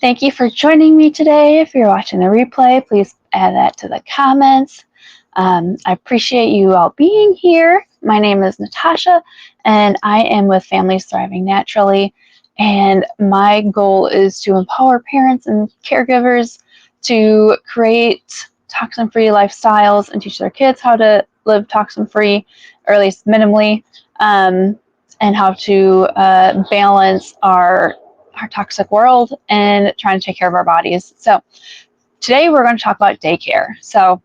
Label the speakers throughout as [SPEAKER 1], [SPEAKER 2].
[SPEAKER 1] Thank you for joining me today. If you're watching the replay, please add that to the comments. I appreciate you all being here. My name is Natasha, and I am with Families Thriving Naturally. And my goal is to empower parents and caregivers to create toxin-free lifestyles and teach their kids how to live toxin-free, or at least minimally, and how to balance our toxic world and trying to take care of our bodies. So today we're going to talk about daycare. So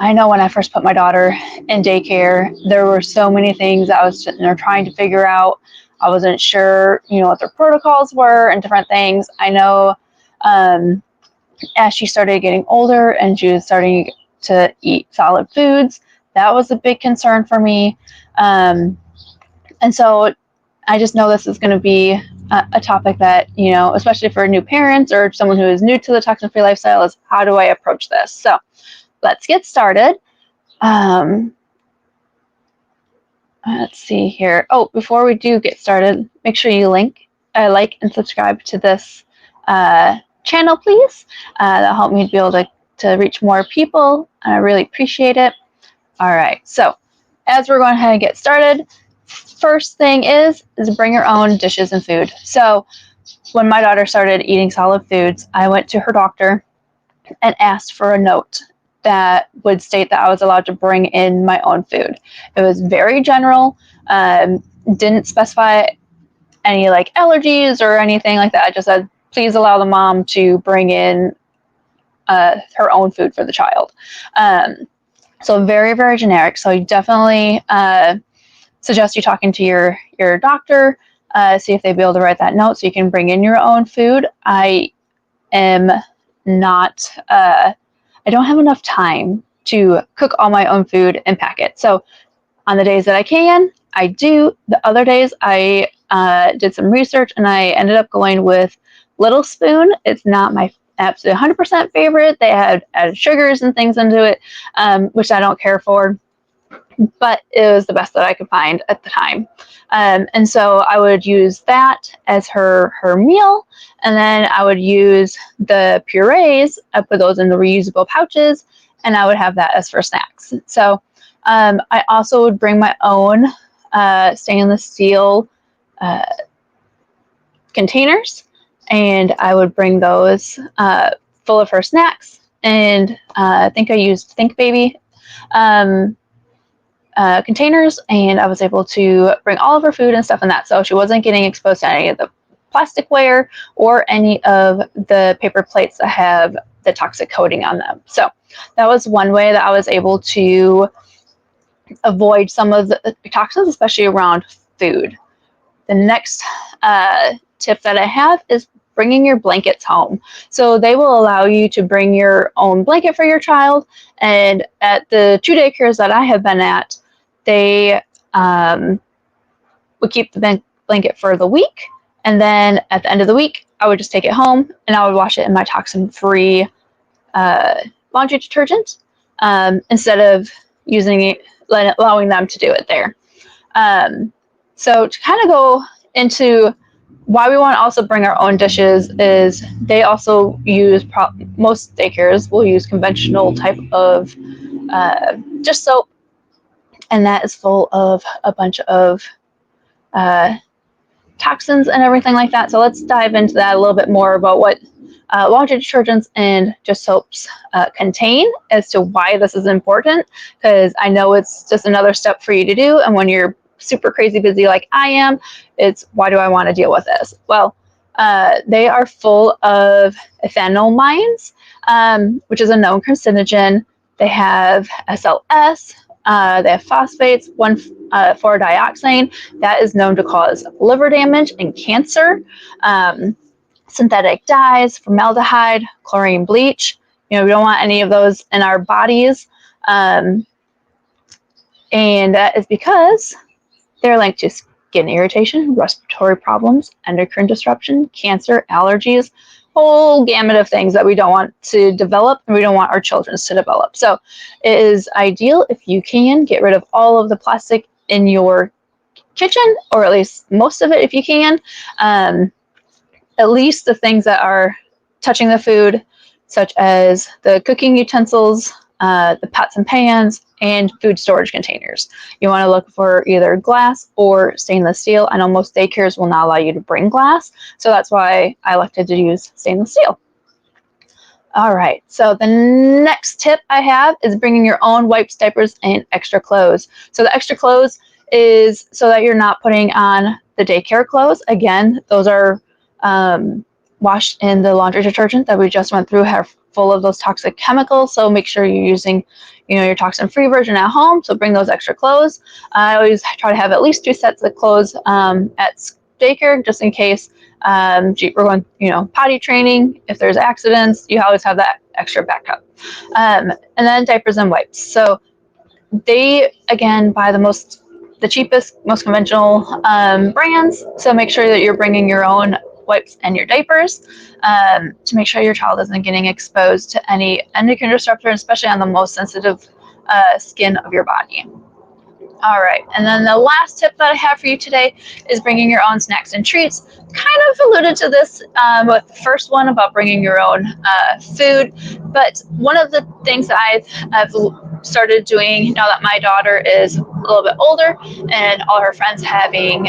[SPEAKER 1] I know when I first put my daughter in daycare, there were so many things I was sitting there trying to figure out. I wasn't sure, what their protocols were and different things. I know as she started getting older and she was starting to eat solid foods, that was a big concern for me. And so I just know this is going to be a topic that, especially for new parents or someone who is new to the toxin-free lifestyle, is how do I approach this? So let's get started. Let's see here. Oh, before we do get started, make sure you like and subscribe to this channel, please. That'll help me be able to reach more people. I really appreciate it. All right, so as we're going ahead and get started, first thing is bring your own dishes and food. So when my daughter started eating solid foods, I went to her doctor and asked for a note that would state that I was allowed to bring in my own food. It was very general, didn't specify any allergies or anything like that. It just said, please allow the mom to bring in her own food for the child. So very, very generic. So you definitely suggest you talking to your doctor, see if they'd be able to write that note so you can bring in your own food. I am not, I don't have enough time to cook all my own food and pack it. So on the days that I can, I do. The other days I did some research and I ended up going with Little Spoon. It's not my absolute 100% favorite. They had added sugars and things into it, which I don't care for, but it was the best that I could find at the time. And so I would use that as her meal, and then I would use the purees. I put those in the reusable pouches, and I would have that as for snacks. So I also would bring my own stainless steel containers, and I would bring those full of her snacks. And I think I used Think Baby containers, and I was able to bring all of her food and stuff in that, so she wasn't getting exposed to any of the plasticware or any of the paper plates that have the toxic coating on them. So that was one way that I was able to avoid some of the toxins, especially around food. The next tip that I have is bringing your blankets home. So they will allow you to bring your own blanket for your child, and at the 2 daycares that I have been at, they would keep the blanket for the week, and then at the end of the week, I would just take it home and I would wash it in my toxin-free laundry detergent instead of allowing them to do it there. So to kind of go into why we want to also bring our own dishes is they also use, most daycares will use conventional type of dish soap, and that is full of a bunch of toxins and everything like that. So let's dive into that a little bit more about what laundry detergents and dish soaps contain, as to why this is important, because I know it's just another step for you to do, and when you're super crazy busy like I am, it's why do I want to deal with this? Well, they are full of ethanolamines, which is a known carcinogen. They have SLS, they have phosphates, 1,4-dioxane, that is known to cause liver damage and cancer. Synthetic dyes, formaldehyde, chlorine bleach. We don't want any of those in our bodies. And that is because they're linked to skin irritation, respiratory problems, endocrine disruption, cancer, allergies, whole gamut of things that we don't want to develop and we don't want our children to develop. So it is ideal if you can get rid of all of the plastic in your kitchen, or at least most of it if you can. at least the things that are touching the food, such as the cooking utensils, the pots and pans, and food storage containers. You want to look for either glass or stainless steel. I know most daycares will not allow you to bring glass, so that's why I elected to use stainless steel. All right, so the next tip I have is bringing your own wipes, diapers, and extra clothes. So the extra clothes is so that you're not putting on the daycare clothes. Again, those are washed in the laundry detergent that we just went through, have full of those toxic chemicals. So make sure you're using, your toxin-free version at home. So bring those extra clothes. I always try to have at least 2 sets of clothes at daycare, just in case we're going, potty training. If there's accidents, you always have that extra backup. And then diapers and wipes. So they, again, buy the cheapest, most conventional brands. So make sure that you're bringing your own wipes and your diapers to make sure your child isn't getting exposed to any endocrine disruptor, especially on the most sensitive skin of your body. All right, and then the last tip that I have for you today is bringing your own snacks and treats. Kind of alluded to this with the first one about bringing your own food, but one of the things that I've started doing now that my daughter is a little bit older and all her friends having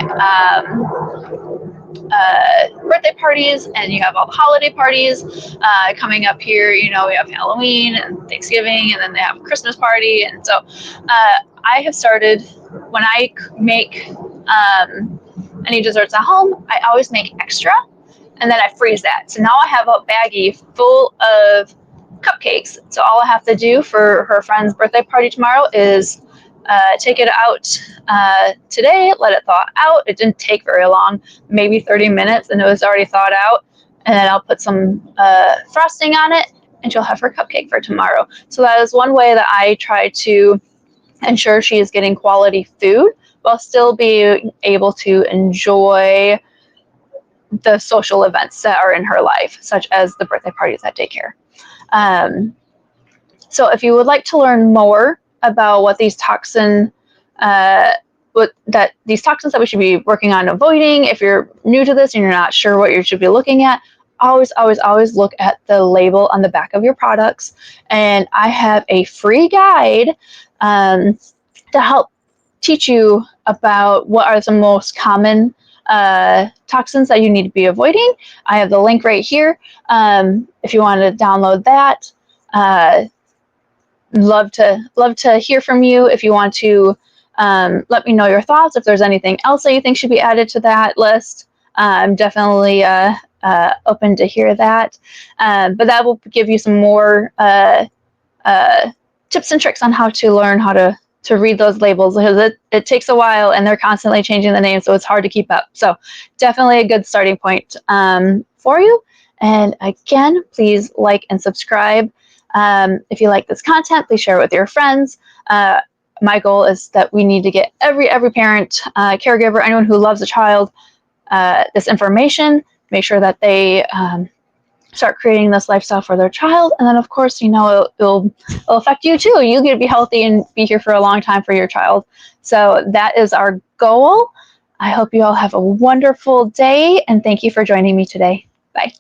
[SPEAKER 1] birthday parties, and you have all the holiday parties coming up here. We have Halloween and Thanksgiving, and then they have a Christmas party. And so I have started, when I make any desserts at home, I always make extra, and then I freeze that. So now I have a baggie full of cupcakes. So all I have to do for her friend's birthday party tomorrow is take it out today, let it thaw out. It didn't take very long, maybe 30 minutes, and it was already thawed out. And then I'll put some frosting on it, and she'll have her cupcake for tomorrow. So that is one way that I try to ensure she is getting quality food while still being able to enjoy the social events that are in her life, such as the birthday parties at daycare. So if you would like to learn more about what these toxins that we should be working on avoiding, if you're new to this and you're not sure what you should be looking at, always look at the label on the back of your products. And I have a free guide to help teach you about what are the most common toxins that you need to be avoiding. I have the link right here if you want to download that. Love to hear from you. If you want to let me know your thoughts, if there's anything else that you think should be added to that list, I'm definitely open to hear that. But that will give you some more tips and tricks on how to learn how to read those labels, because it takes a while and they're constantly changing the name, so it's hard to keep up. So definitely a good starting point for you. And again, please like and subscribe. If you like this content, please share it with your friends. My goal is that we need to get every parent, caregiver, anyone who loves a child, this information, make sure that they start creating this lifestyle for their child. And then, of course, it'll affect you too. You get to be healthy and be here for a long time for your child. So that is our goal. I hope you all have a wonderful day, and thank you for joining me today. Bye.